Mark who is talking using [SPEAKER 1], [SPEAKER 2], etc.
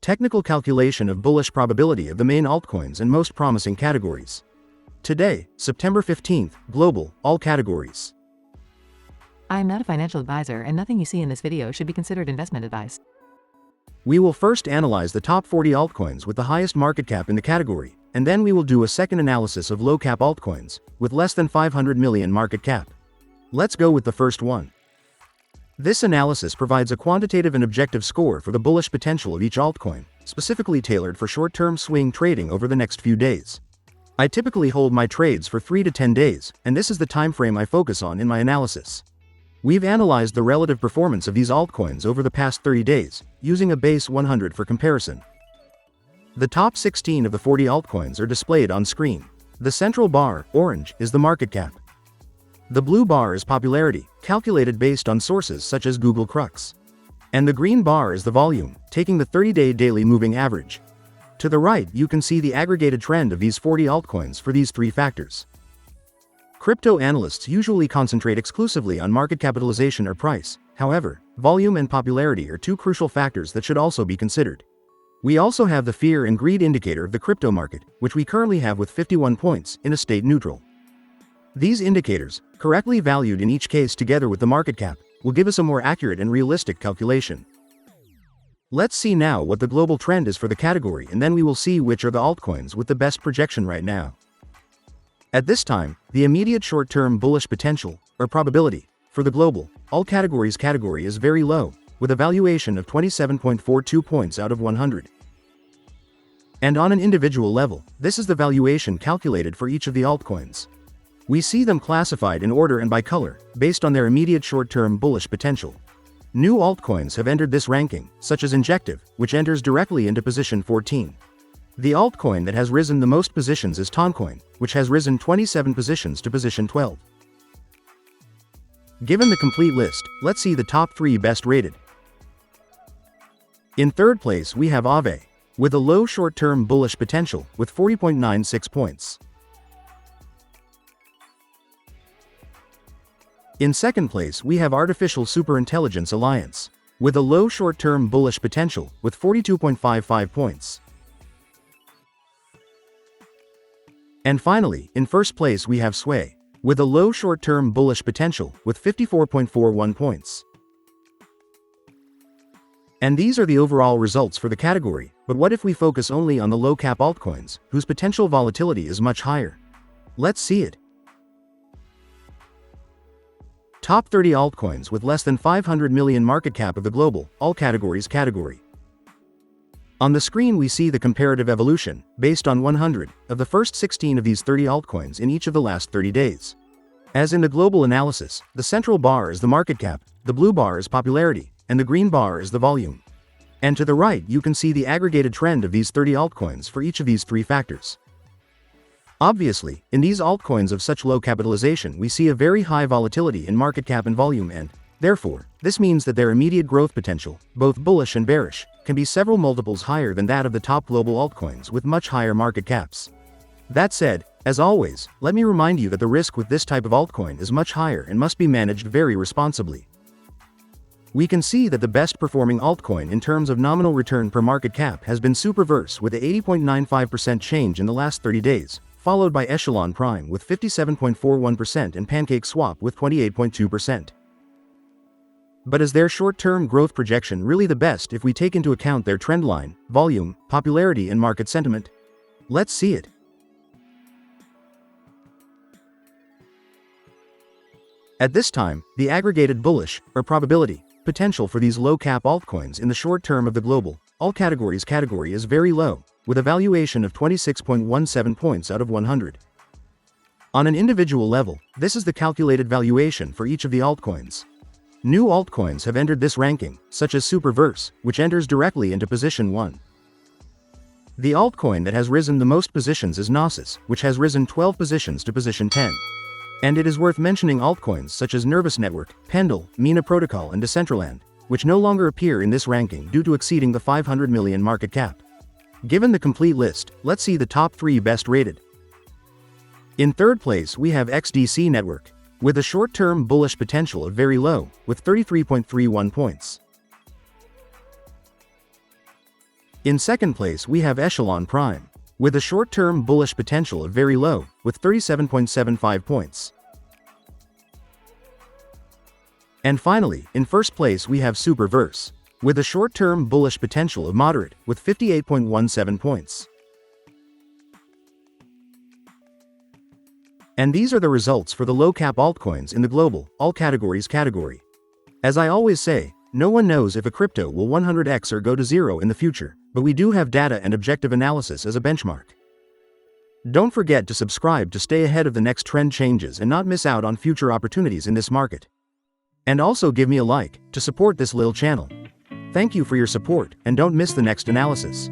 [SPEAKER 1] Technical calculation of bullish probability of the main altcoins and most promising categories. Today, September 15th, global, all categories.
[SPEAKER 2] I am not a financial advisor and nothing you see in this video should be considered investment advice.
[SPEAKER 1] We will first analyze the top 40 altcoins with the highest market cap in the category, and then we will do a second analysis of low-cap altcoins, with less than 500 million market cap. Let's go with the first one. This analysis provides a quantitative and objective score for the bullish potential of each altcoin, specifically tailored for short-term swing trading over the next few days. I typically hold my trades for 3 to 10 days, and this is the time frame I focus on in my analysis. We've analyzed the relative performance of these altcoins over the past 30 days, using a base 100 for comparison. The top 16 of the 40 altcoins are displayed on screen. The central bar, orange, is the market cap. The blue bar is popularity, calculated based on sources such as Google Crux. And the green bar is the volume, taking the 30-day daily moving average. To the right, you can see the aggregated trend of these 40 altcoins for these three factors. Crypto analysts usually concentrate exclusively on market capitalization or price. However, volume and popularity are two crucial factors that should also be considered. We also have the fear and greed indicator of the crypto market, which we currently have with 51 points in a state neutral. These indicators, correctly valued in each case together with the market cap, will give us a more accurate and realistic calculation. Let's see now what the global trend is for the category, and then we will see which are the altcoins with the best projection right now. At this time, the immediate short-term bullish potential, or probability, for the global, all categories category is very low, with a valuation of 27.42 points out of 100. And on an individual level, this is the valuation calculated for each of the altcoins. We see them classified in order and by color, based on their immediate short-term bullish potential. New altcoins have entered this ranking, such as Injective, which enters directly into position 14. The altcoin that has risen the most positions is Toncoin, which has risen 27 positions to position 12. Given the complete list, let's see the top 3 best rated. In third place we have Aave, with a low short-term bullish potential, with 40.96 points. In second place we have Artificial Superintelligence Alliance, with a low short-term bullish potential, with 42.55 points. And finally, in first place we have SUI, with a low short-term bullish potential, with 54.41 points. And these are the overall results for the category, but what if we focus only on the low-cap altcoins, whose potential volatility is much higher? Let's see it. Top 30 altcoins with less than 500 million market cap of the global, all categories category. On the screen we see the comparative evolution, based on 100, of the first 16 of these 30 altcoins in each of the last 30 days. As in the global analysis, the central bar is the market cap, the blue bar is popularity, and the green bar is the volume. And to the right you can see the aggregated trend of these 30 altcoins for each of these three factors. Obviously, in these altcoins of such low capitalization we see a very high volatility in market cap and volume, and, therefore, this means that their immediate growth potential, both bullish and bearish, can be several multiples higher than that of the top global altcoins with much higher market caps. That said, as always, let me remind you that the risk with this type of altcoin is much higher and must be managed very responsibly. We can see that the best performing altcoin in terms of nominal return per market cap has been SuperVerse with a 80.95% change in the last 30 days, followed by Echelon Prime with 57.41% and PancakeSwap with 28.2%. But is their short-term growth projection really the best if we take into account their trendline, volume, popularity and market sentiment? Let's see it. At this time, the aggregated bullish, or probability, potential for these low-cap altcoins in the short term of the global, all categories category is very low, with a valuation of 26.17 points out of 100. On an individual level, this is the calculated valuation for each of the altcoins. New altcoins have entered this ranking, such as SuperVerse, which enters directly into position 1. The altcoin that has risen the most positions is Gnosis, which has risen 12 positions to position 10. And it is worth mentioning altcoins such as Nervous Network, Pendle, Mina Protocol and Decentraland, which no longer appear in this ranking due to exceeding the 500 million market cap. Given the complete list, let's see the top 3 best rated. In third place we have XDC Network, with a short-term bullish potential of very low, with 33.31 points. In second place we have Echelon Prime, with a short-term bullish potential of very low, with 37.75 points. And finally, in first place we have SuperVerse, with a short-term bullish potential of moderate, with 58.17 points. And these are the results for the low-cap altcoins in the global, all categories category. As I always say, no one knows if a crypto will 100x or go to zero in the future, but we do have data and objective analysis as a benchmark. Don't forget to subscribe to stay ahead of the next trend changes and not miss out on future opportunities in this market. And also give me a like to support this little channel. Thank you for your support, and don't miss the next analysis.